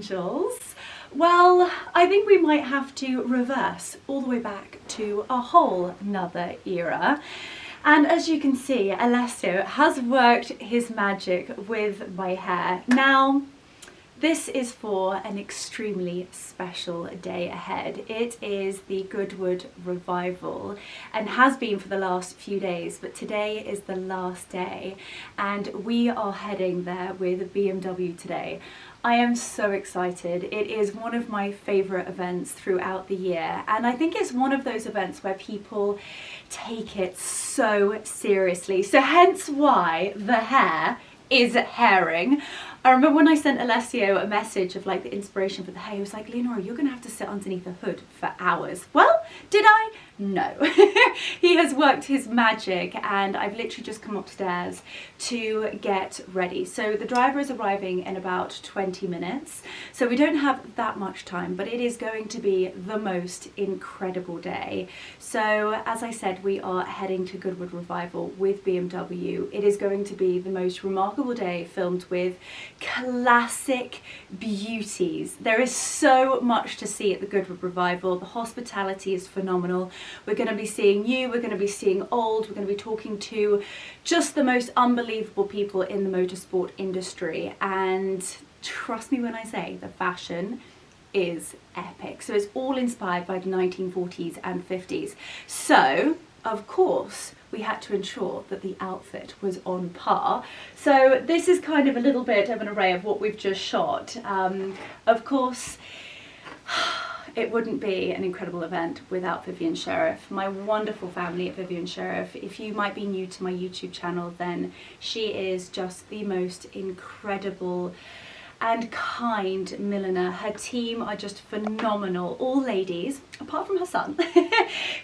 angels. Well, I think we might have to reverse all the way back to a whole nother era. And as you can see, Alessio has worked his magic with my hair. Now, this is for an extremely special day ahead. It is the Goodwood Revival and has been for the last few days, but today is the last day and we are heading there with BMW today. I am so excited. It is one of my favourite events throughout the year, and I think it's one of those events where people take it so seriously. So hence why the hair is hairing. I remember when I sent Alessio a message of like the inspiration for the hair, he was like, Leonora, you're gonna have to sit underneath the hood for hours. Well, did I? No. He has worked his magic and I've literally just come upstairs to get ready. So the driver is arriving in about 20 minutes. So we don't have that much time, but it is going to be the most incredible day. So as I said, we are heading to Goodwood Revival with BMW. It is going to be the most remarkable day filled with classic beauties. There is so much to see at the Goodwood Revival. The hospitality is phenomenal. We're going to be seeing new, we're going to be seeing old, we're going to be talking to just the most unbelievable people in the motorsport industry, and trust me when I say the fashion is epic. So it's all inspired by the 1940s and 50s. So of course we had to ensure that the outfit was on par. So this is kind of a little bit of an array of what we've just shot. Of course, it wouldn't be an incredible event without Vivian Sheriff, my wonderful family at Vivian Sheriff. If you might be new to my YouTube channel, then she is just the most incredible and kind milliner. Her team are just phenomenal, all ladies, apart from her son,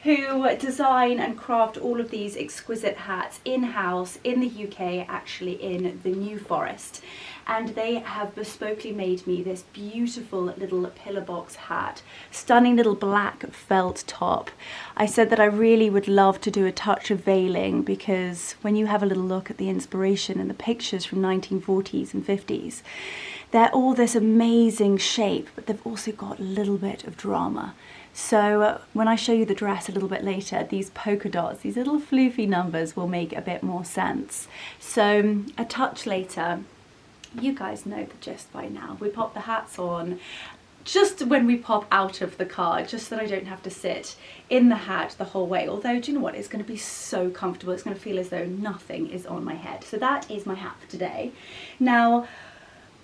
who design and craft all of these exquisite hats in-house in the UK, actually in the New Forest. And they have bespokely made me this beautiful little pillar box hat, stunning little black felt top. I said that I really would love to do a touch of veiling, because when you have a little look at the inspiration and the pictures from 1940s and 50s, they're all this amazing shape, but they've also got a little bit of drama. So when I show you the dress a little bit later, these polka dots, these little floofy numbers will make a bit more sense. So a touch later, you guys know the gist by now. We pop the hats on just when we pop out of the car, just so that I don't have to sit in the hat the whole way. Although, do you know what? It's going to be so comfortable. It's going to feel as though nothing is on my head. So that is my hat for today. Now,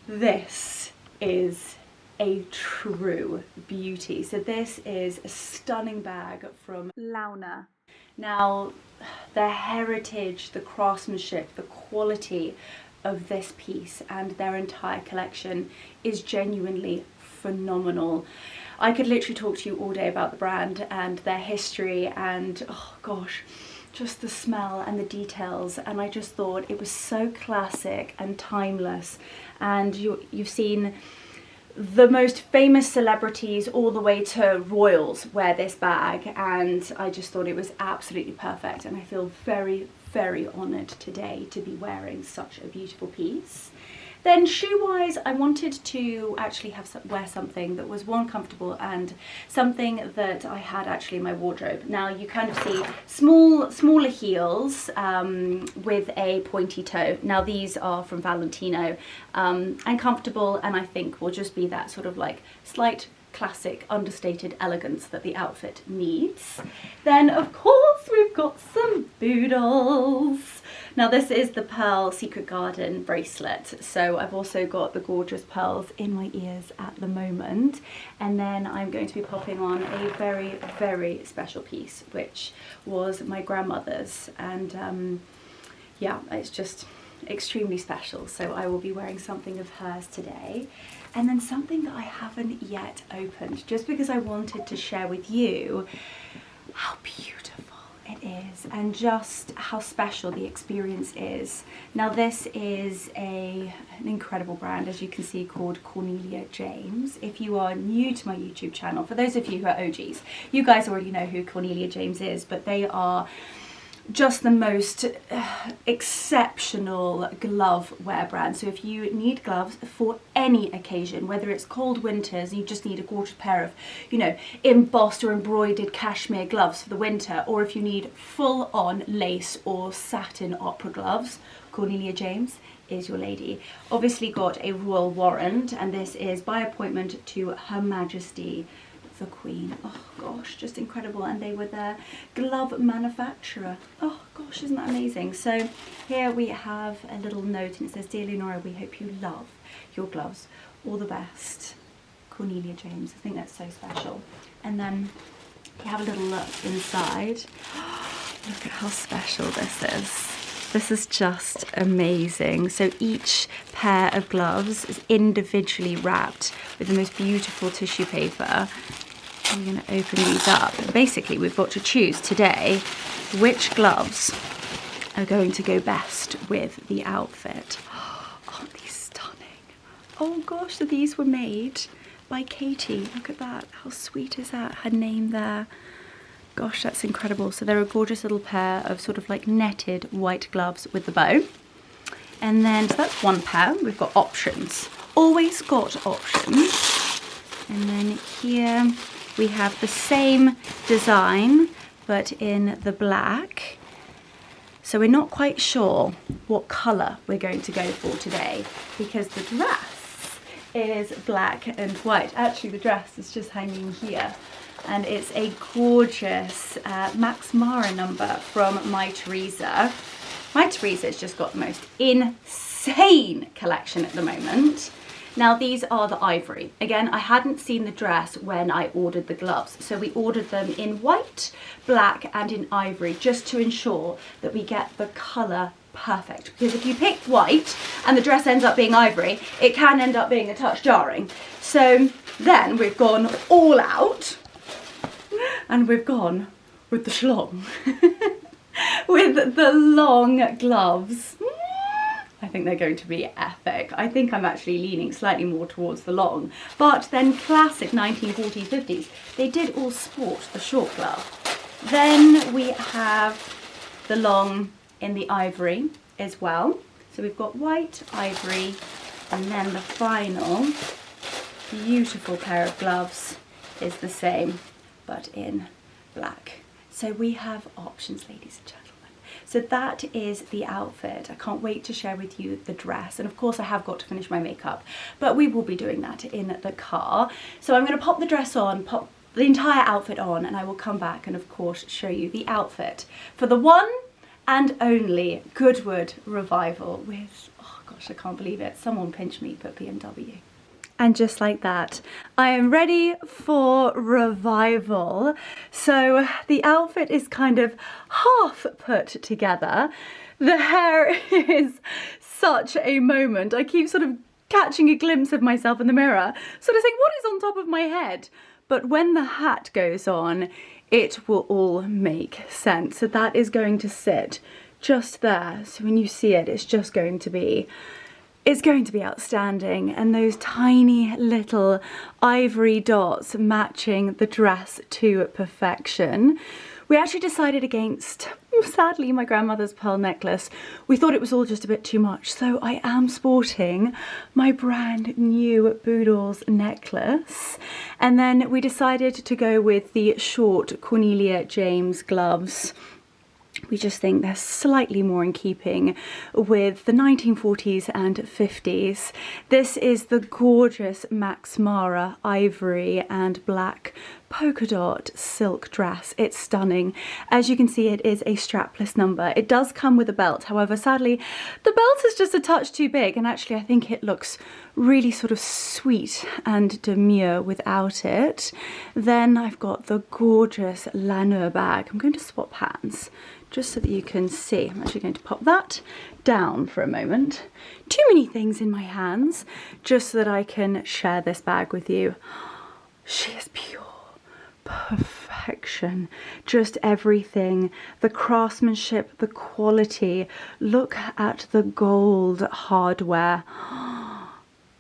this is a true beauty. So this is a stunning bag from Leonora. Now, the heritage, the craftsmanship, the quality of this piece and their entire collection is genuinely phenomenal. I could literally talk to you all day about the brand and their history and, oh gosh, just the smell and the details, and I just thought it was so classic and timeless. And you've seen the most famous celebrities all the way to royals wear this bag, and I just thought it was absolutely perfect, and I feel very, very honoured today to be wearing such a beautiful piece. Then shoe-wise, I wanted to actually wear something that was one, comfortable, and something that I had actually in my wardrobe. Now you kind of see smaller heels with a pointy toe. Now these are from Valentino and comfortable, and I think will just be that sort of like slight classic understated elegance that the outfit needs. Then of course we've got some boodles. Now this is the Pearl Secret Garden bracelet, so I've also got the gorgeous pearls in my ears at the moment, and then I'm going to be popping on a very, very special piece which was my grandmother's, and yeah, it's just extremely special, so I will be wearing something of hers today. And then something that I haven't yet opened, just because I wanted to share with you how beautiful it is and just how special the experience is. Now this is an incredible brand, as you can see, called Cornelia James. If you are new to my YouTube channel, for those of you who are OGs, you guys already know who Cornelia James is, but they are just the most exceptional glove wear brand. So if you need gloves for any occasion, whether it's cold winters and you just need a gorgeous pair of, you know, embossed or embroidered cashmere gloves for the winter, or if you need full on lace or satin opera gloves, Cornelia James is your lady. Obviously got a royal warrant, and this is by appointment to Her Majesty the Queen. Oh gosh, just incredible. And they were their glove manufacturer. Oh gosh, isn't that amazing? So here we have a little note, and it says, "Dear Leonora, we hope you love your gloves. All the best, Cornelia James." I think that's so special. And then you have a little look inside. Look at how special this is. This is just amazing. So each pair of gloves is individually wrapped with the most beautiful tissue paper. I'm going to open these up. Basically, we've got to choose today which gloves are going to go best with the outfit. Aren't these stunning? Oh gosh, so these were made by Katie. Look at that. How sweet is that? Her name there. Gosh, that's incredible. So they're a gorgeous little pair of sort of like netted white gloves with the bow. And then, so that's one pair. We've got options. Always got options. And then here we have the same design, but in the black. So we're not quite sure what colour we're going to go for today, because the dress is black and white. Actually, the dress is just hanging here. And it's a gorgeous Max Mara number from My Teresa. My Teresa's just got the most insane collection at the moment. Now these are the ivory. Again, I hadn't seen the dress when I ordered the gloves, so we ordered them in white, black and in ivory, just to ensure that we get the colour perfect. Because if you pick white and the dress ends up being ivory, it can end up being a touch jarring. So then we've gone all out, and we've gone with the schlong, with the long gloves. I think they're going to be epic. I think I'm actually leaning slightly more towards the long, but then classic 1940s, 50s, they did all sport the short glove. Then we have the long in the ivory as well. So we've got white, ivory, and then the final beautiful pair of gloves is the same, but in black. So we have options, ladies and gentlemen. So that is the outfit. I can't wait to share with you the dress. And of course I have got to finish my makeup, but we will be doing that in the car. So I'm gonna pop the dress on, pop the entire outfit on, and I will come back and of course show you the outfit for the one and only Goodwood Revival with, oh gosh, I can't believe it. Someone pinch me, put BMW. And just like that, I am ready for revival. So the outfit is kind of half put together. The hair is such a moment. I keep sort of catching a glimpse of myself in the mirror, sort of saying, what is on top of my head? But when the hat goes on, it will all make sense. So that is going to sit just there. So when you see it, it's just going to be, it's going to be outstanding. And those tiny little ivory dots matching the dress to perfection. We actually decided against, sadly, my grandmother's pearl necklace. We thought it was all just a bit too much. So I am sporting my brand new Boodles necklace. And then we decided to go with the short Cornelia James gloves. We just think they're slightly more in keeping with the 1940s and 50s. This is the gorgeous Max Mara ivory and black polka dot silk dress. It's stunning. As you can see, it is a strapless number. It does come with a belt. However, sadly, the belt is just a touch too big, and actually I think it looks really sort of sweet and demure without it. Then I've got the gorgeous Leonora bag. I'm going to swap hands just so that you can see. I'm actually going to pop that down for a moment. Too many things in my hands, just so that I can share this bag with you. She is pure perfection. Just everything, the craftsmanship, the quality. Look at the gold hardware.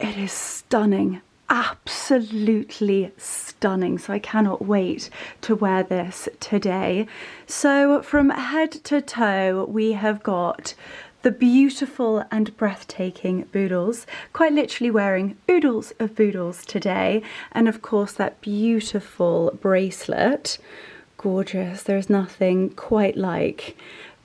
It is stunning. absolutely stunning, so I cannot wait to wear this today. So from head to toe we have got the beautiful and breathtaking Boodles, quite literally wearing oodles of Boodles today, and of course that beautiful bracelet, gorgeous. There's nothing quite like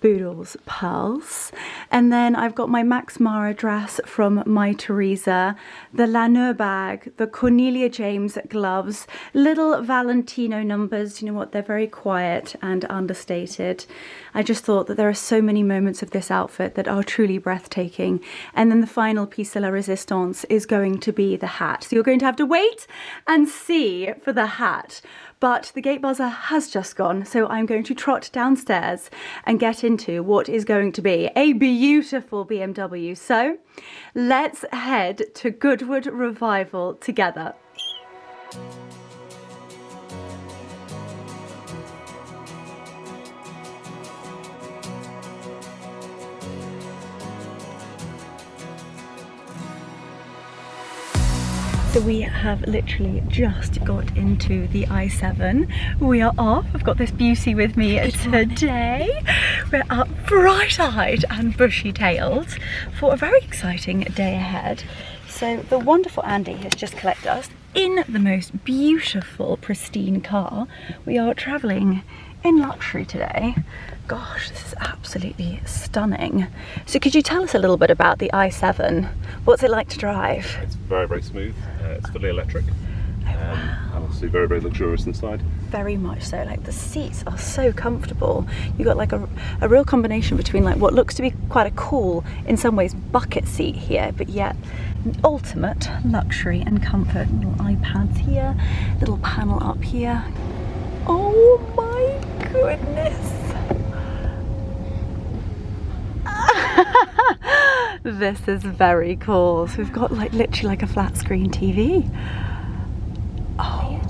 Boodles pearls. And then I've got my Max Mara dress from My Teresa, the Leonora bag, the Cornelia James gloves, little Valentino numbers. You know what, they're very quiet and understated. I just thought that there are so many moments of this outfit that are truly breathtaking. And then the final piece de la resistance is going to be the hat. So you're going to have to wait and see for the hat. But the gate buzzer has just gone, so I'm going to trot downstairs and get into what is going to be a beautiful BMW. So let's head to Goodwood Revival together. So we have literally just got into the I7. We are off. I've got this beauty with me today. We're up bright-eyed and bushy-tailed for a very exciting day ahead. So the wonderful Andy has just collected us in the most beautiful, pristine car. We are travelling in luxury today. Gosh, this is absolutely stunning. So could you tell us a little bit about the i7? What's it like to drive? It's very, very smooth. It's fully electric. And obviously very, very luxurious inside. Very much so. Like the seats are so comfortable. You've got like a real combination between like what looks to be quite a cool, in some ways, bucket seat here, but yet an ultimate luxury and comfort. Little iPads here, little panel up here. Oh my goodness. This is very cool. So we've got like literally like a flat screen TV. Oh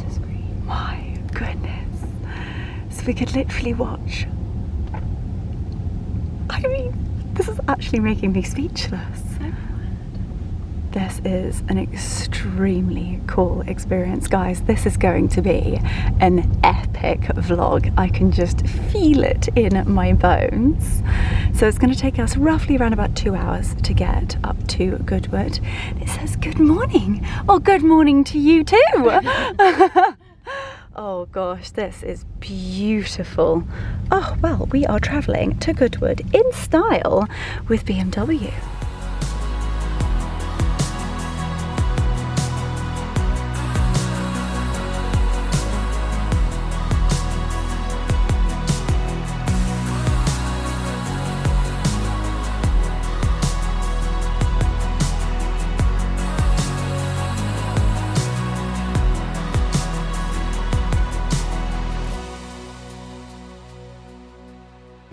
my goodness. So we could literally watch. I mean, this is actually making me speechless. This is an extremely cool experience, guys. This is going to be an epic vlog. I can just feel it in my bones. So it's going to take us roughly around about 2 hours to get up to Goodwood. It says good morning. Oh, good morning to you too. Oh gosh, this is beautiful. Oh, well, we are traveling to Goodwood in style with BMW.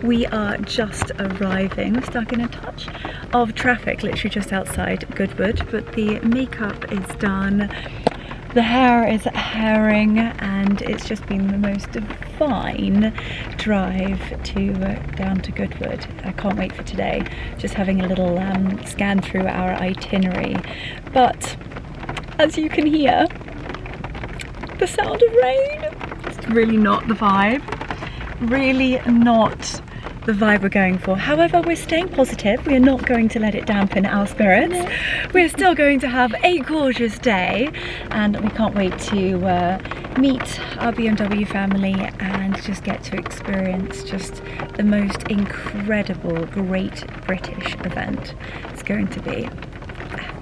We are just arriving. We're stuck in a touch of traffic, literally just outside Goodwood, but the makeup is done, the hair is hairing, and it's just been the most divine drive to down to Goodwood. I can't wait for today, just having a little scan through our itinerary. But as you can hear, the sound of rain, it's really not the vibe, really not the vibe we're going for. However, we're staying positive. We are not going to let it dampen our spirits. We're still going to have a gorgeous day, and we can't wait to meet our BMW family and just get to experience just the most incredible, great British event. It's going to be epic.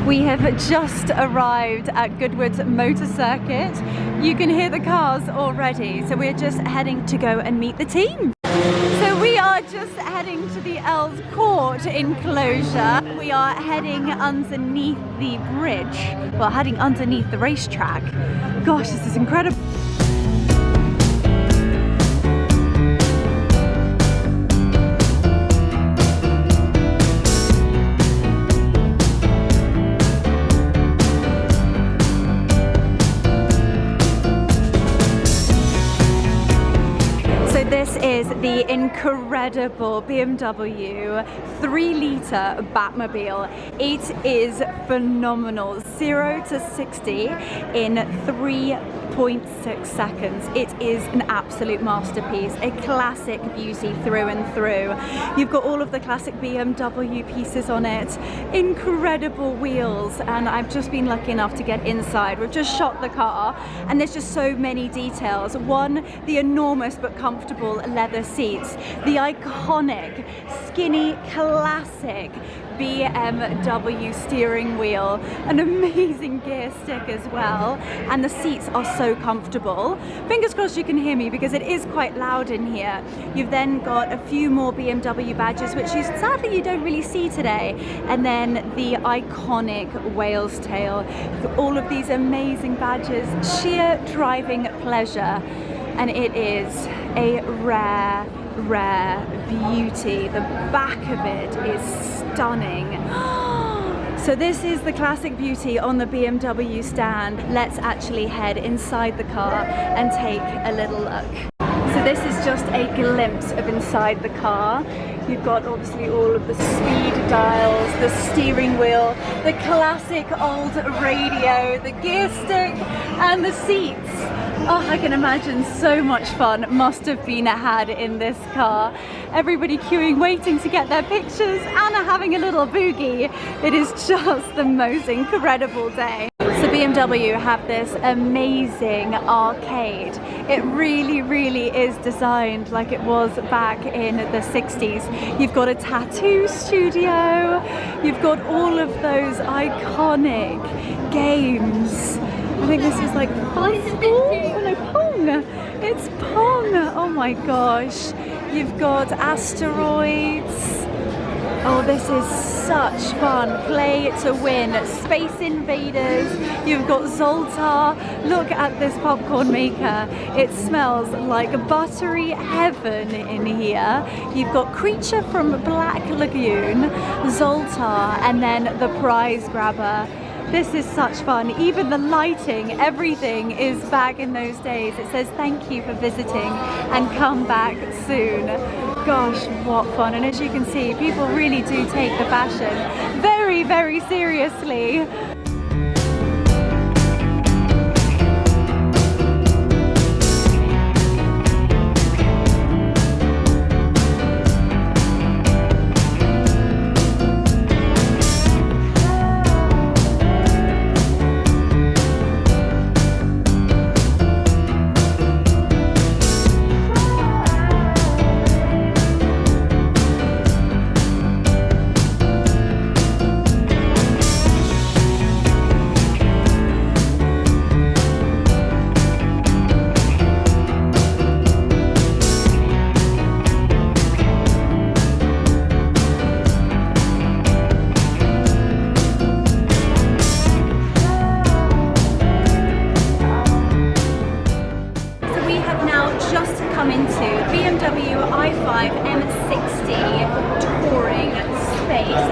We have just arrived at Goodwood's motor circuit. You can hear the cars already, so we're just heading to go and meet the team. So we are just heading to the Earls Court enclosure. We are heading underneath the bridge, well, heading underneath the racetrack. Gosh, this is incredible. is the incredible BMW 3-litre Batmobile. It is phenomenal. 0 to 60 in 3.6 seconds. It is an absolute masterpiece, a classic beauty through and through. You've got all of the classic BMW pieces on it, incredible wheels, and I've just been lucky enough to get inside. We've just shot the car and there's just so many details. One, the enormous but comfortable leather seats, the iconic skinny classic BMW steering wheel, an amazing gear stick as well, and the seats are so comfortable. Fingers crossed you can hear me because it is quite loud in here. You've then got a few more BMW badges, which sadly you don't really see today, and then the iconic whale's tail. All of these amazing badges, sheer driving pleasure, and it is a rare beauty. The back of it is stunning. So this is the classic beauty on the BMW stand. Let's actually head inside the car and take a little look. So this is just a glimpse of inside the car. You've got obviously all of the speed dials, the steering wheel, the classic old radio, the gear stick, and the seats. Oh, I can imagine so much fun must have been had in this car. Everybody queuing, waiting to get their pictures. Anna having a little boogie. It is just the most incredible day. So BMW have this amazing arcade. It really is designed like it was back in the 60s. You've got a tattoo studio. You've got all of those iconic games. I think this is like football? Oh no, Pong! It's Pong! Oh my gosh. You've got asteroids. Oh, this is such fun. Play to win. Space Invaders. You've got Zoltar. Look at this popcorn maker. It smells like buttery heaven in here. You've got Creature from Black Lagoon, Zoltar, and then the prize grabber. This is such fun. Even the lighting, everything is back in those days. It says thank you for visiting and come back soon. Gosh, what fun. And as you can see, people really do take the fashion very seriously.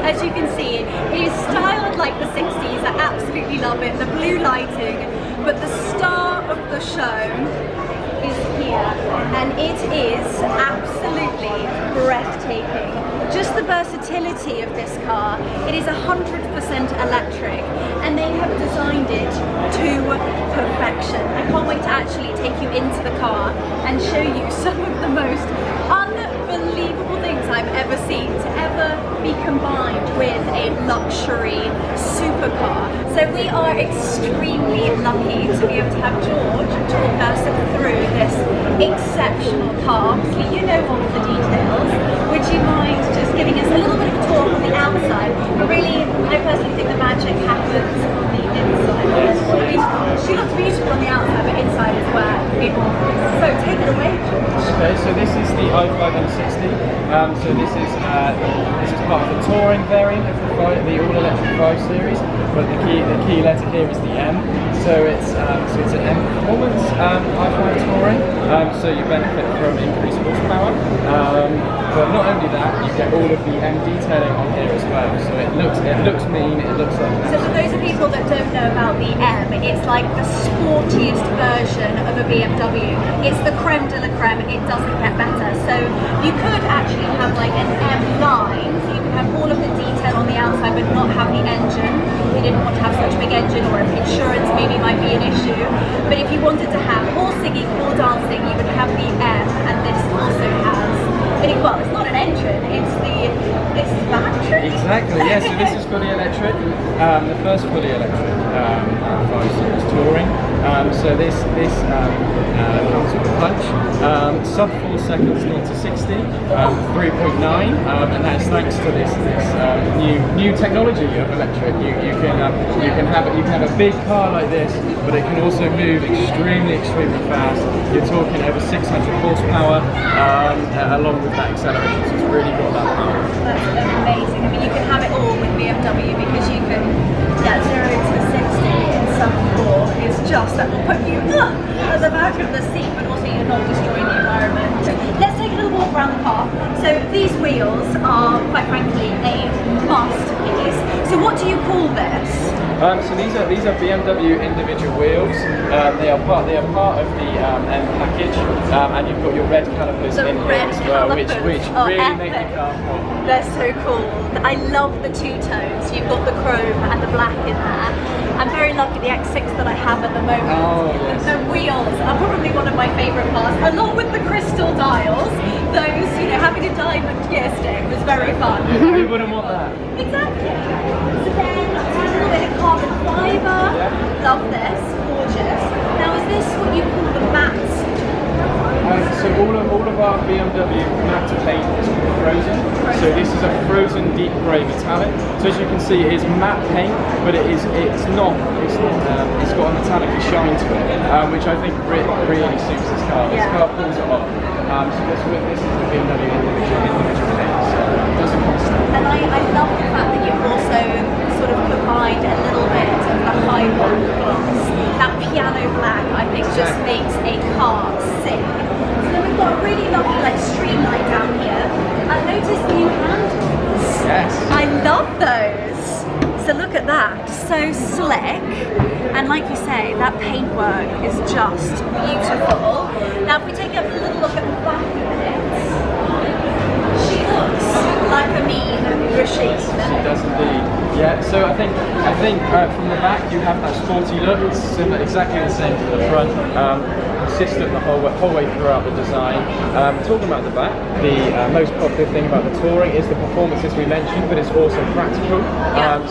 As you can see, it is styled like the 60s. I absolutely love it. The blue lighting, but the star of the show is here, and it is absolutely breathtaking. Just the versatility of this car. It is 100% electric, and they have designed it to perfection. I can't wait to actually take you into the car and show you some of the most unbelievable things I've ever seen to ever be combined with a luxury supercar. So we are extremely lucky to be able to have George talk us through this exceptional car. Obviously, you know all of the details. Would you mind just giving us a little bit of a tour from the outside? But really, I personally think the magic happens on the inside. She looks beautiful on the outside, but inside is where it all is. So take it away, George. Okay, so this is the i5 M60. So this is part of the touring variant of the all-electric 5 Series. But the key letter here is the M. So So it's an M performance high-five touring. So you benefit from increased horsepower. But not only that, you get all of the M detailing on here as well. So it looks mean. It looks like. So for those of people that don't know about the M, it's like the sportiest version of a BMW. It's the creme de la creme. It doesn't get better. So you could actually have like an M line. So you could have all of the detail on the outside, but not have the engine. If you didn't want to have such a big engine, or if insurance maybe might be an issue. But if you wanted to have all singing, all dancing, you would have the M, and this also has. Well, it's not an engine, it's the battery. Exactly, yeah, so this is fully electric, the first fully electric 5-series touring. So this comes with a punch, sub 4 seconds 0 to 60, 3.9, and that's thanks to this new technology of electric. You can have a big car like this, but it can also move extremely fast. You're talking over 600 horsepower, along with that acceleration, so it's really got that power. That's amazing. I mean, you can have it all with BMW because you can, 0 to 60 in sub 4 is just, that will put you at the back of the seat, but also you're not destroying the environment. Let's take a little walk around the car. So these wheels are, quite frankly, a masterpiece. So what do you call this? So these are BMW individual wheels. They are part of the M package, and you've got your red calipers in here as well, which really make the car pop. They're so cool. I love the two tones. You've got the chrome and the black in there. I'm very lucky the X6 that I have at the moment. Oh, yes. The wheels are probably one of my favourite parts, along with the crystal dials. Those, having a diamond gear stick was very fun. Who wouldn't want that? Exactly. So then a little bit of carbon fibre. Yeah. Love this. Gorgeous. Now, is this what you call the matte? So all of our BMW matte paint is called frozen. So this is a frozen deep grey metallic. So as you can see, it is matte paint, but it's got a metallic shine to it, which I think really suits this car. This car pulls it off. So this is the BMW individual paint. So it doesn't cost. And I love the fact that you've also sort of combined a little bit of the high wall glass. That piano black, I think, just makes a car sing. So then we've got a really lovely streamline down here. I've noticed new handles. Yes. I love those. So look at that, so slick. And like you say, that paintwork is just beautiful. Now if we take a little look at the back of it, she looks like a mean machine. She does indeed. Yeah, so I think from the back you have that sporty look. It's similar, exactly the same to the front. Consistent the whole way throughout the design. Talking about the back, the most popular thing about the touring is the performances we mentioned, but it's also practical.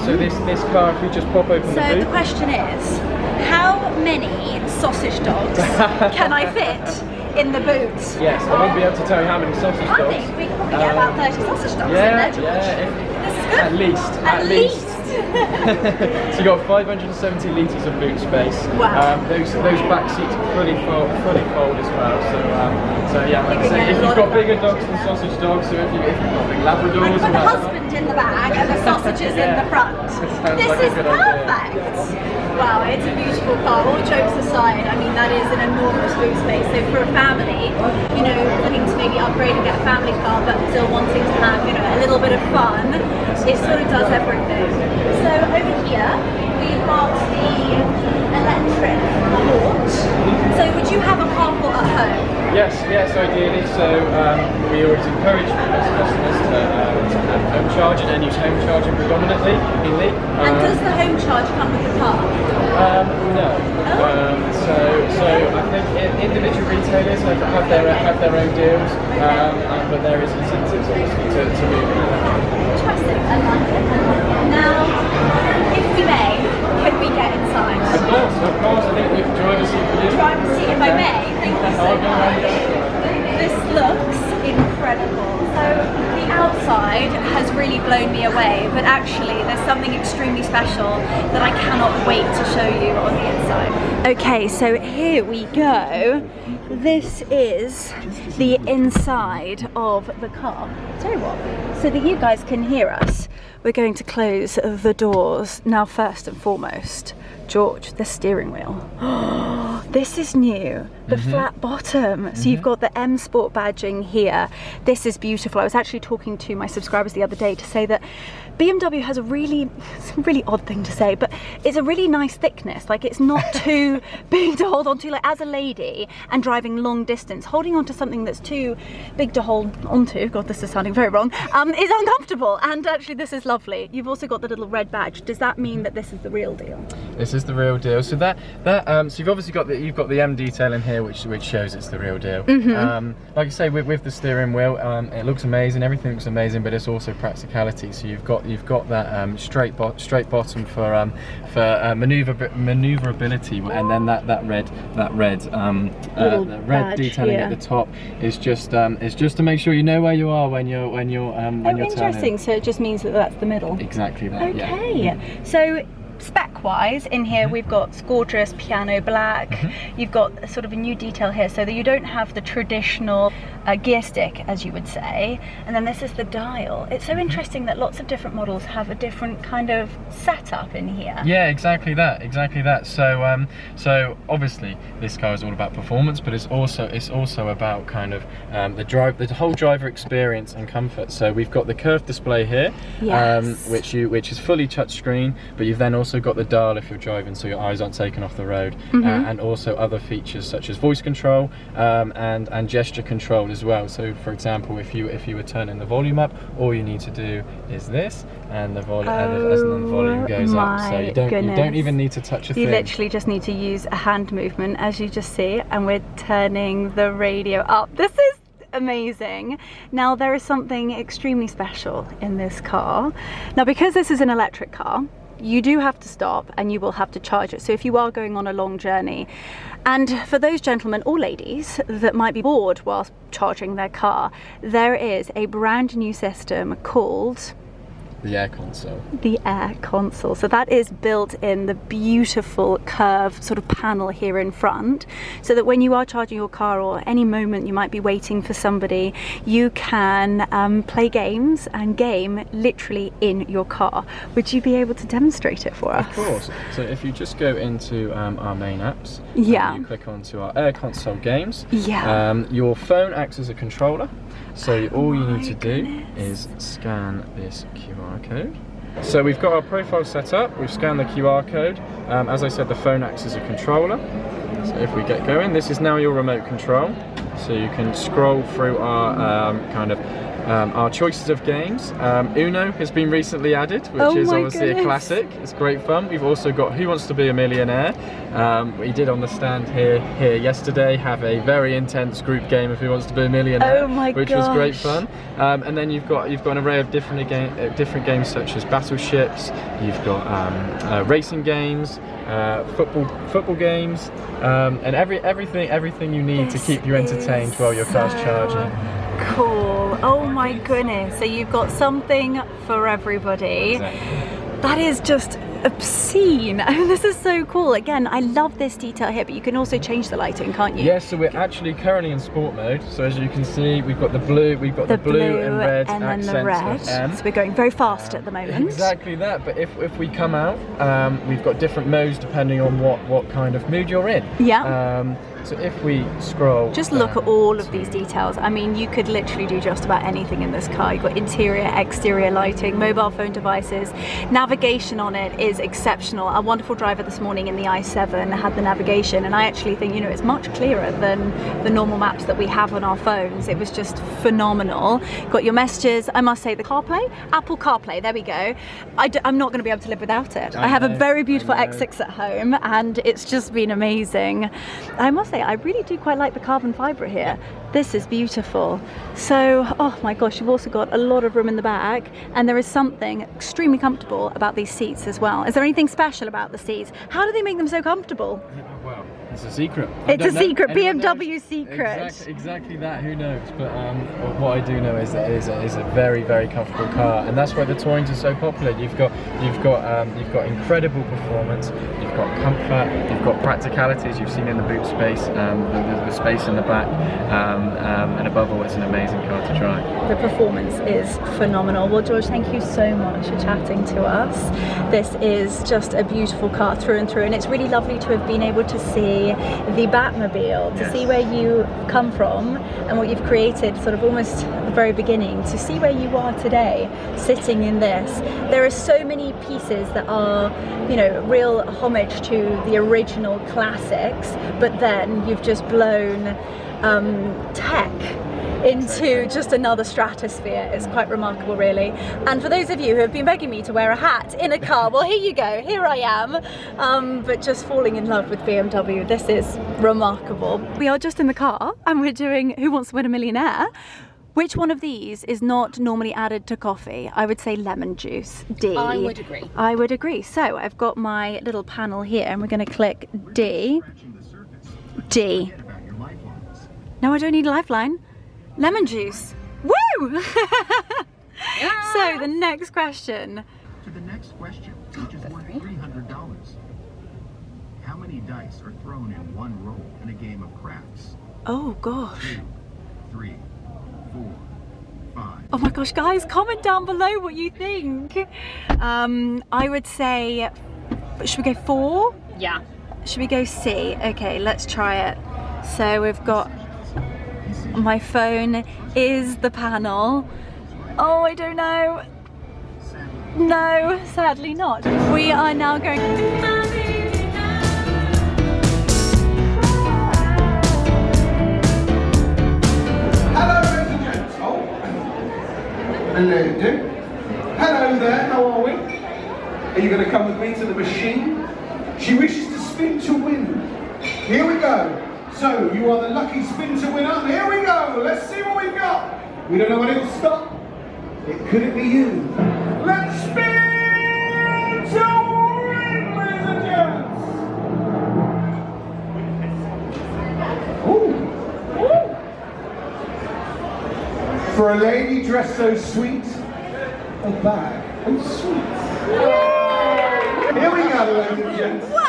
So this car, if we just pop open the boot. So the question is, how many sausage dogs can I fit in the boot? Yes, I won't be able to tell you how many sausage dogs. I think we can probably get about 30 sausage dogs in there, George. This is good. At least. So you got 570 litres of boot space. Wow. Those back seats fully fold as well. So yeah, like I say, if you've got bigger dogs than sausage dogs, so if you've got big Labradors, put the husband in the back and the sausages in the front. This is perfect. Wow, it's a beautiful car. All jokes aside, I mean that is an enormous boot space. So for a family, looking to maybe upgrade and get a family car, but still wanting to have a little bit of fun, it sort of does everything. So over here we've got the electric port. So would you have a carport at home? Yes, ideally. So we always encourage customers to have home charging and use home charging predominantly. And does the home charge come with the car? No. So I think individual retailers have their own deals, but there is incentives obviously to move. Interesting. I like it. Now, if we may, can we get inside? Of course. I think we can drive a seat for you. Drive a seat, if I may. Thank you so much. This looks incredible. So the outside has really blown me away, but actually there's something extremely special that I cannot wait to show you on the inside. Okay, so here we go. This is the inside of the car. Tell you what, so that you guys can hear us, we're going to close the doors now. First and foremost, George, the steering wheel. This is new. The flat bottom. So you've got the M Sport badging here. This is beautiful. I was actually talking to my subscribers the other day to say that BMW has it's a really odd thing to say, but it's a really nice thickness. Like, it's not too big to hold on to. Like, as a lady and driving long distance, holding on to something that's too big to hold onto, God, this is sounding very wrong, is uncomfortable. And actually, this is lovely. You've also got the little red badge. Does that mean that this is the real deal? This is the real deal. So so you've obviously got the M detail in here, which shows it's the real deal. Like I say, with the steering wheel, it looks amazing. Everything looks amazing, but it's also practicality. So you've got that straight bottom for maneuverability, and then that red detailing at the top is just to make sure you know where you are when you're interesting. turning. So it just means that that's the middle. Exactly that. Okay. Yeah. So spec-wise, in here we've got gorgeous piano black. You've got sort of a new detail here, so that you don't have the traditional gear stick, as you would say. And then this is the dial. It's so interesting that lots of different models have a different kind of setup in here. Yeah, exactly that. So obviously this car is all about performance, but it's also about kind of the whole driver experience and comfort. So we've got the curved display here, which is fully touchscreen, but you've then also got the dial if you're driving, so your eyes aren't taken off the road, and also other features such as voice control and gesture control as well. So for example, if you were turning the volume up, all you need to do is this, and the volume goes up. So you don't even need to touch a thing. You literally just need to use a hand movement, as you just see, and we're turning the radio up. This is amazing. Now, there is something extremely special in this car. Now, because this is an electric car, you do have to stop and you will have to charge it. So if you are going on a long journey, and for those gentlemen or ladies that might be bored whilst charging their car, there is a brand new system called the Air Console. The Air Console. So that is built in the beautiful curved sort of panel here in front, so that when you are charging your car, or any moment you might be waiting for somebody, you can play games and game literally in your car. Would you be able to demonstrate it for us? Of course. So if you just go into our main apps, you click onto our Air Console games. Your phone acts as a controller. So all you need to do is scan this QR code. So we've got our profile set up, we've scanned the QR code. As I said, the phone acts as a controller. So if we get going, this is now your remote control. So you can scroll through our our choices of games. Uno has been recently added, which is obviously a classic. It's great fun. We've also got Who Wants to Be a Millionaire. We did on the stand here yesterday have a very intense group game of Who Wants to Be a Millionaire, which was great fun. And then you've got an array of different games such as battleships. You've got racing games, football games, and everything you need to keep you entertained while your car's charging. Cool. Oh my goodness. So you've got something for everybody. Exactly. That is just obscene. I mean, this is so cool. Again, I love this detail here, but you can also change the lighting, can't you? Yes, so we're actually currently in sport mode. So as you can see, we've got the blue and red and then accents the red. of M. So we're going very fast at the moment. Exactly that. But if we come out, we've got different modes depending on what kind of mood you're in. Yeah. So if we scroll, just look at all of these details. I mean, you could literally do just about anything in this car. You've got interior, exterior lighting, mobile phone devices. Navigation on it is exceptional. Our wonderful driver this morning in the i7 had the navigation, and I actually think, you know, it's much clearer than the normal maps that we have on our phones. It was just phenomenal. Got your messages. I must say, the CarPlay, Apple CarPlay, there we go. I'm not going to be able to live without it. I have a very beautiful X6 at home, and it's just been amazing. I must say, I really do quite like the carbon fibre here. This is beautiful. So, oh my gosh, you've also got a lot of room in the back, and there is something extremely comfortable about these seats as well. Is there anything special about the seats? How do they make them so comfortable? Well, it's a secret. It's a secret, BMW secret. Exactly that. Who knows? But what I do know is that it is a very, very comfortable car, and that's why the Tourings are so popular. You've got incredible performance. You've got comfort. You've got practicality, as you've seen in the boot space, the space in the back, and above all, it's an amazing car to drive. The performance is phenomenal. Well, George, thank you so much for chatting to us. This is just a beautiful car through and through, and it's really lovely to have been able to see the Batmobile, to see where you come from and what you've created sort of almost at the very beginning, to see where you are today sitting in this. There are so many pieces that are, you know, real homage to the original classics, but then you've just blown tech into just another stratosphere. It's quite remarkable, really. And for those of you who have been begging me to wear a hat in a car, well, here you go, here I am, but just falling in love with BMW. This is remarkable. We are just in the car and we're doing Who Wants to Win a Millionaire? Which one of these is not normally added to coffee? I would say lemon juice. D. I would agree. I would agree. So I've got my little panel here and we're going to click D. D. No, I don't need a lifeline. Lemon juice. Woo! So the next question. To the next question, which is worth $300. How many dice are thrown in one roll in a game of craps? Oh gosh. 2, 3, 4, 5. Oh my gosh, guys, comment down below what you think. I would say, should we go 4? Yeah. Should we go C? Okay, let's try it. So we've got, my phone is the panel. Oh, I don't know. No, sadly not. We are now going. Hello, ladies and gents. Oh, hello, dude. Hello there. How are we? Are you going to come with me to the machine? She wishes to spin to win. Here we go. So, you are the lucky spin to winner. Here we go. Let's see what we've got. We don't know when it'll stop. Could it be you? Let's spin to win, ladies and gents. Ooh. Ooh. For a lady dressed so sweet, a bag of sweets. Here we go, ladies and gents. Wow!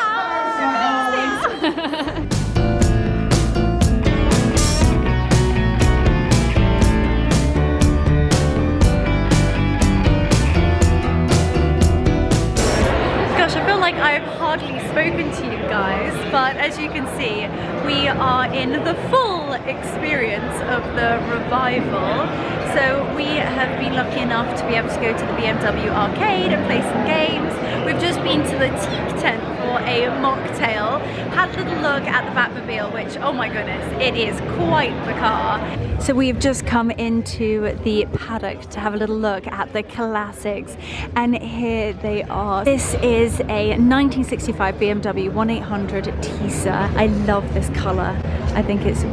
Gosh, I feel like I've hardly spoken to you guys, but as you can see, we are in the full experience of the Revival. So we have been lucky enough to be able to go to the BMW arcade and play some games. We've just been to the teak tent for a mocktail, had a little look at the Batmobile, which, oh my goodness, it is quite the car. So we've just come into the paddock to have a little look at the classics, and here they are. This is a 1965 BMW 1800 Tisa. I love this color. I think it's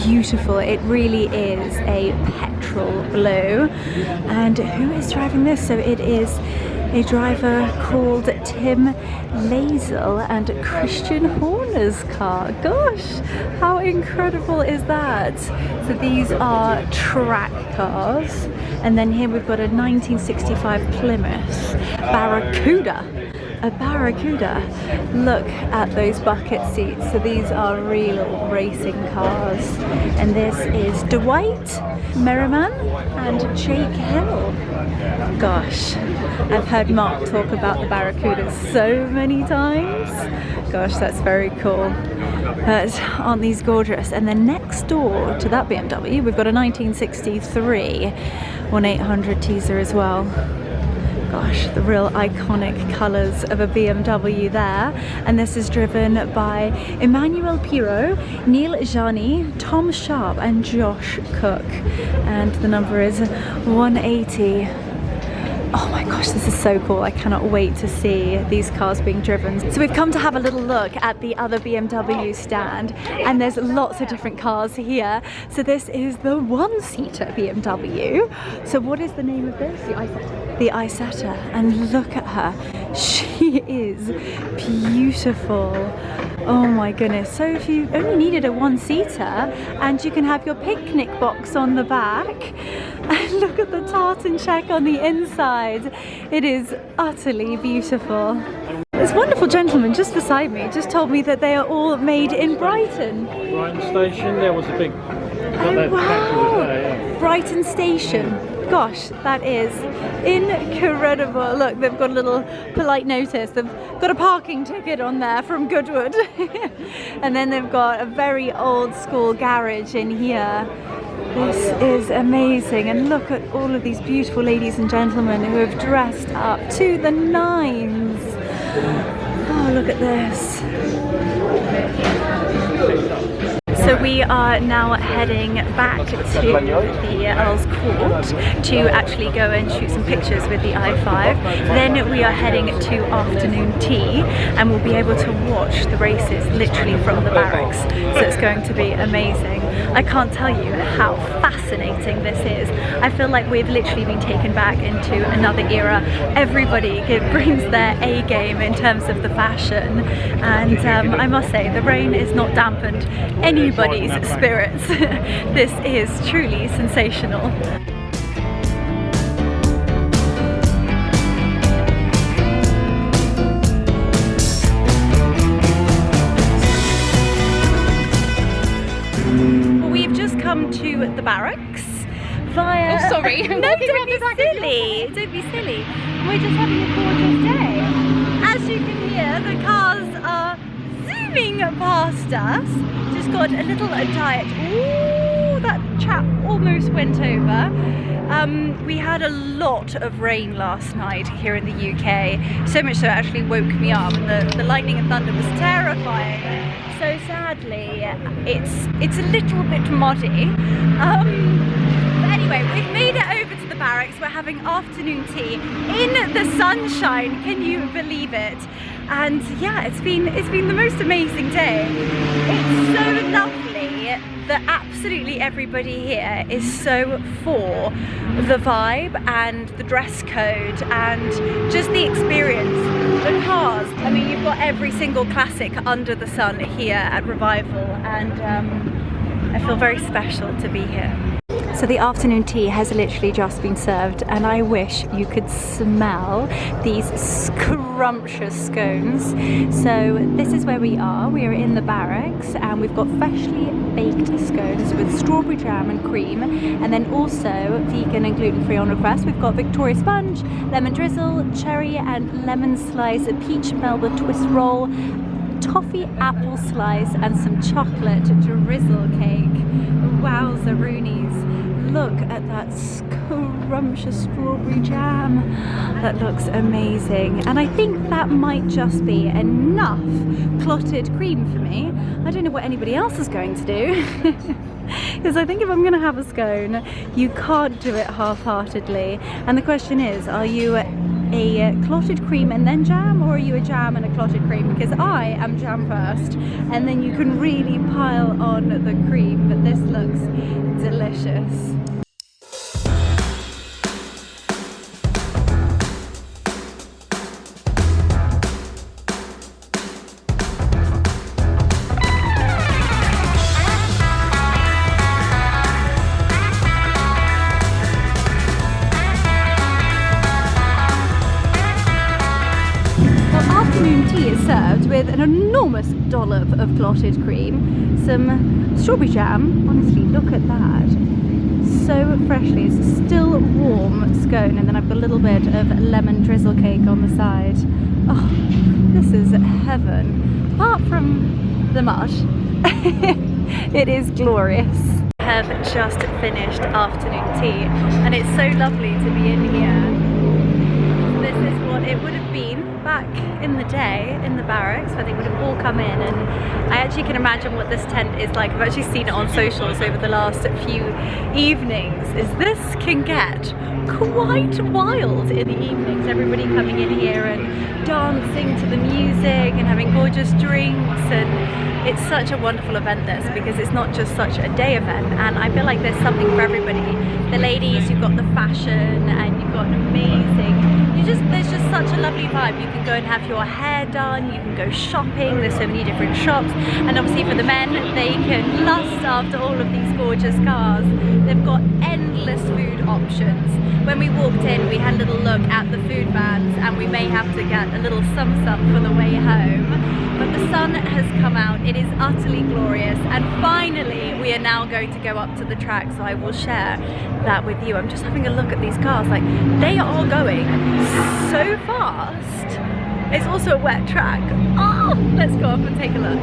beautiful. It really is a petrol blue. And who is driving this? So it is a driver called Tim Lazel and Christian Horner's car. Gosh, how incredible is that? So these are track cars. And then here we've got a 1965 Plymouth Barracuda. A Barracuda. Look at those bucket seats. So these are real racing cars. And this is Dwight Merriman and Jake Hill. Gosh, I've heard Mark talk about the Barracudas so many times. Gosh, that's very cool. But aren't these gorgeous? And then next door to that BMW, we've got a 1963 1800 Teaser as well. Gosh, the real iconic colours of a BMW there. And this is driven by Emmanuel Pirot, Neil Jani, Tom Sharp and Josh Cook. And the number is 180. Oh my gosh, this is so cool. I cannot wait to see these cars being driven. So we've come to have a little look at the other BMW stand, and there's lots of different cars here. So this is the one-seater BMW. So what is the name of this? The Isetta. The Isetta. And look at her. She is beautiful. Oh my goodness. So if you only needed a one-seater, and you can have your picnic box on the back, and look at the tartan check on the inside. It is utterly beautiful. This wonderful gentleman just beside me just told me that they are all made in Brighton. Brighton Station, there was a big... Oh wow! Brighton Station. Gosh, that is incredible. Look, they've got a little polite notice. They've got a parking ticket on there from Goodwood. And then they've got a very old school garage in here. This is amazing. And look at all of these beautiful ladies and gentlemen who have dressed up to the nines. Oh, look at this. So we are now heading back to the Earl's Court to actually go and shoot some pictures with the i5. Then we are heading to afternoon tea, and we'll be able to watch the races literally from the barracks. So it's going to be amazing. I can't tell you how fascinating this is. I feel like we've literally been taken back into another era. Everybody brings their A game in terms of the fashion, and I must say the rain is not dampened anybody's spirits. This is truly sensational. We've just come to the barracks via... Oh, sorry. No, don't be silly. Don't be silly. We're just having a gorgeous day. As you can hear, the cars are zooming past us. Just got a little diet. Ooh, that chap almost went over. We had a lot of rain last night here in the UK. So much so it actually woke me up. The lightning and thunder was terrifying. So sadly, it's a little bit muddy. But anyway, we've made it over to the barracks. We're having afternoon tea in the sunshine. Can you believe it? And yeah, it's been the most amazing day. It's so lovely that absolutely everybody here is so for the vibe and the dress code and just the experience. The cars, I mean, you've got every single classic under the sun here at Revival, and I feel very special to be here. So the afternoon tea has literally just been served, and I wish you could smell these scrumptious scones. So this is where we are. We are in the barracks, and we've got freshly baked scones with strawberry jam and cream, and then also vegan and gluten-free on request. We've got Victoria sponge, lemon drizzle, cherry and lemon slice, a peach Melba twist roll, toffee apple slice, and some chocolate drizzle cake. Wowzaroonies. Look at that scrumptious strawberry jam. That looks amazing. And I think that might just be enough clotted cream for me. I don't know what anybody else is going to do. Because I think if I'm going to have a scone, you can't do it half-heartedly. And the question is, are you a clotted cream and then jam, or are you a jam and a clotted cream? Because I am jam first, and then you can really pile on the cream. But this looks delicious. Tea is served with an enormous dollop of clotted cream, some strawberry jam. Honestly, look at that. So freshly, it's still warm scone, and then I've got a little bit of lemon drizzle cake on the side. Oh, this is heaven. Apart from the mud, it is glorious. I have just finished afternoon tea, and it's so lovely to be in here. This is what it would have been back in the day in the barracks where they would have all come in, and I actually can imagine what this tent is like. I've actually seen it on socials over the last few evenings. This can get quite wild in the evenings. Everybody coming in here and dancing to the music and having gorgeous drinks, and it's such a wonderful event, this, because it's not just such a day event, and I feel like there's something for everybody. The ladies, you've got the fashion, and you've got an amazing, there's just such a lovely vibe. You can go and have your hair done, you can go shopping, there's so many different shops, and obviously for the men, they can lust after all of these gorgeous cars. They've got endless food options. When we walked in, we had a little look at the food vans, and we may have to get a little sum-sum for the way home. But the sun has come out, it is utterly glorious, and finally we are now going to go up to the track, so I will share that with you. I'm just having a look at these cars, like, they are going so fast. It's also a wet track. Oh, let's go up and take a look.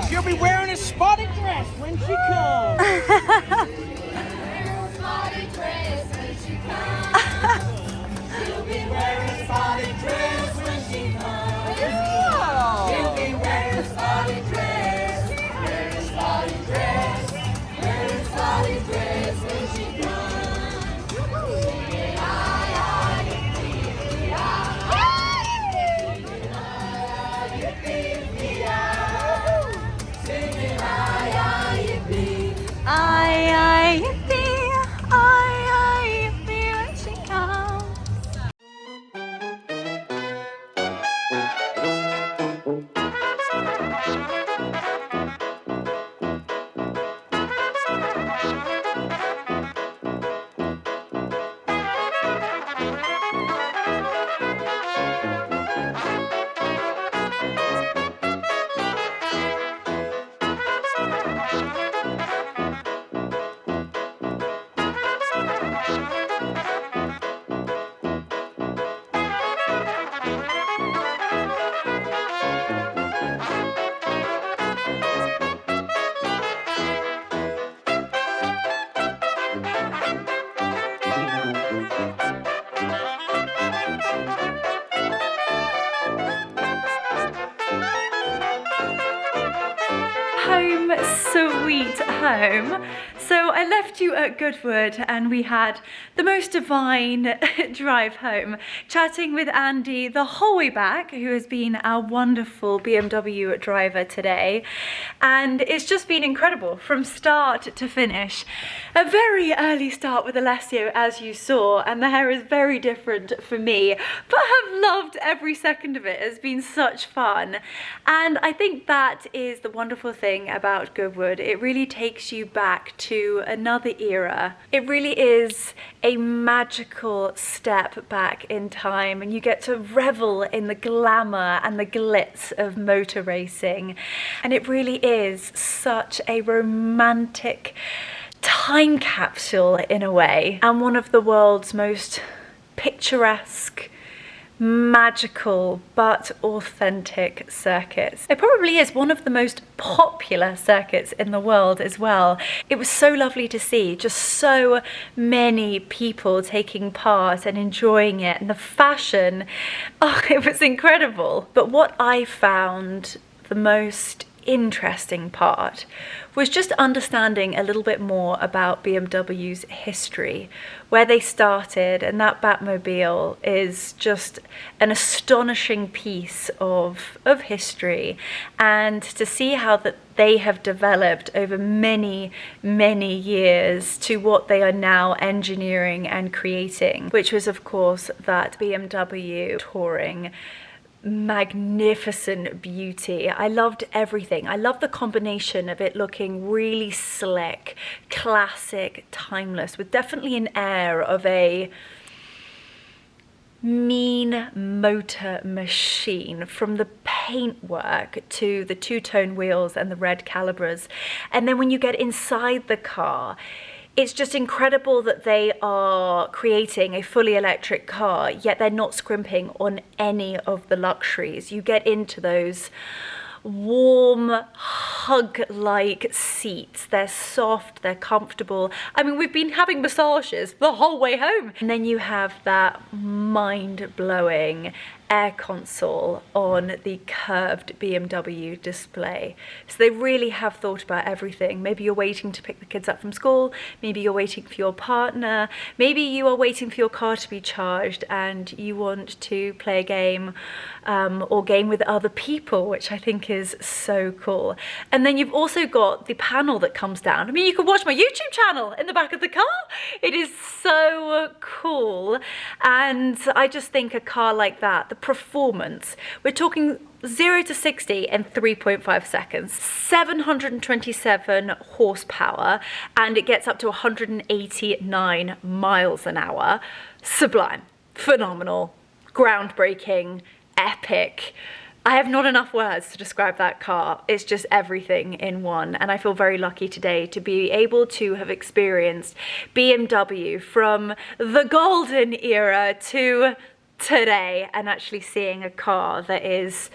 She'll be wearing a spotted dress when she comes. Spotted dress when she comes. She'll be wearing a spotted dress when she comes. She'll be wearing a spotted dress. Wearing a spotted dress. Wearing a spotted dress when she comes. Singing aye aye yippee aye. Singing aye aye yippee aye. Singing aye aye yippee. Aye, aye, yippee, aye, aye, yippee, when she comes. Home sweet home. So I left you at Goodwood and we had the most divine drive home, chatting with Andy the whole way back, who has been our wonderful BMW driver today. And it's just been incredible from start to finish. A very early start with Alessio, as you saw, and the hair is very different for me, but I've loved every second of it. It's been such fun. And I think that is the wonderful thing about Goodwood. It really takes you back to another era. It really is a magical step back in time, and you get to revel in the glamour and the glitz of motor racing. And it really is such a romantic time capsule in a way, and one of the world's most picturesque, magical but authentic circuits. It probably is one of the most popular circuits in the world as well. It was so lovely to see just so many people taking part and enjoying it, and the fashion, oh, it was incredible. But what I found the most interesting part was just understanding a little bit more about BMW's history, where they started, and that Batmobile is just an astonishing piece of history, and to see how that they have developed over many years to what they are now engineering and creating, which was of course that BMW Touring. Magnificent beauty. I loved everything. I loved the combination of it looking really slick, classic, timeless, with definitely an air of a mean motor machine, from the paintwork to the two-tone wheels and the red calibers. And then when you get inside the car, it's just incredible that they are creating a fully electric car, yet they're not scrimping on any of the luxuries. You get into those warm, hug-like seats. They're soft, they're comfortable. I mean, we've been having massages the whole way home. And then you have that mind-blowing air console on the curved BMW display. So they really have thought about everything. Maybe you're waiting to pick the kids up from school, maybe you're waiting for your partner, maybe you are waiting for your car to be charged and you want to play a game or game with other people, which I think is so cool. And then you've also got the panel that comes down. I mean, you can watch my YouTube channel in the back of the car. It is so cool. And I just think a car like that, the performance, we're talking 0 to 60 in 3.5 seconds, 727 horsepower, and it gets up to 189 miles an hour. Sublime, phenomenal, groundbreaking, epic. I have not enough words to describe that car. It's just everything in one, and I feel very lucky today to be able to have experienced BMW from the golden era to today, and actually seeing a car that is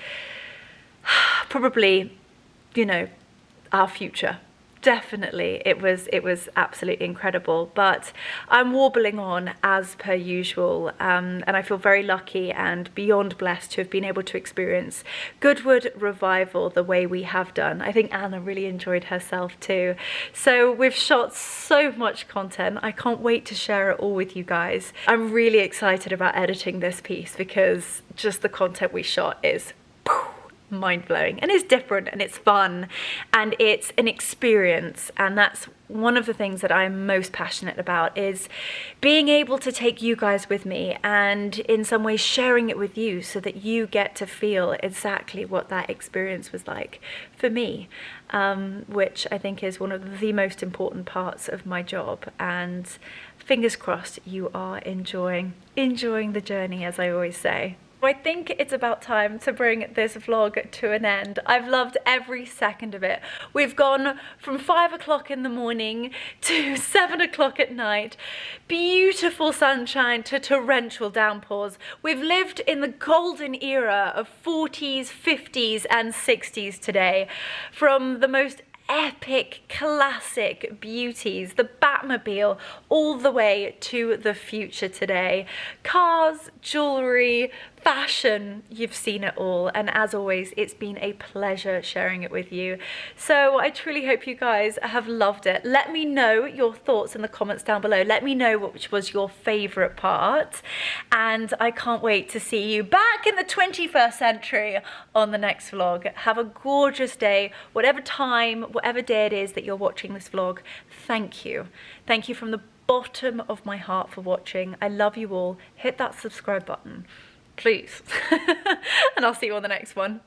probably, you know, our future. Definitely, it was absolutely incredible. But I'm warbling on as per usual, and I feel very lucky and beyond blessed to have been able to experience Goodwood Revival the way we have done. I think Anna really enjoyed herself too. So we've shot so much content. I can't wait to share it all with you guys. I'm really excited about editing this piece because just the content we shot is mind-blowing, and it's different, and it's fun, and it's an experience. And that's one of the things that I'm most passionate about, is being able to take you guys with me and in some ways sharing it with you, so that you get to feel exactly what that experience was like for me, which I think is one of the most important parts of my job. And fingers crossed you are enjoying the journey, as I always say. I think it's about time to bring this vlog to an end. I've loved every second of it. We've gone from 5 o'clock in the morning to 7 o'clock at night, beautiful sunshine to torrential downpours. We've lived in the golden era of 40s, 50s and 60s today, from the most epic classic beauties, the Batmobile, all the way to the future today. Cars, jewelry, fashion, you've seen it all, and as always, it's been a pleasure sharing it with you. So I truly hope you guys have loved it. Let me know your thoughts in the comments down below. Let me know which was your favorite part, and I can't wait to see you back in the 21st century on the next vlog. Have a gorgeous day, whatever time, whatever day it is that you're watching this vlog. Thank you from the bottom of my heart for watching. I love you all. Hit that subscribe button, please. And I'll see you on the next one.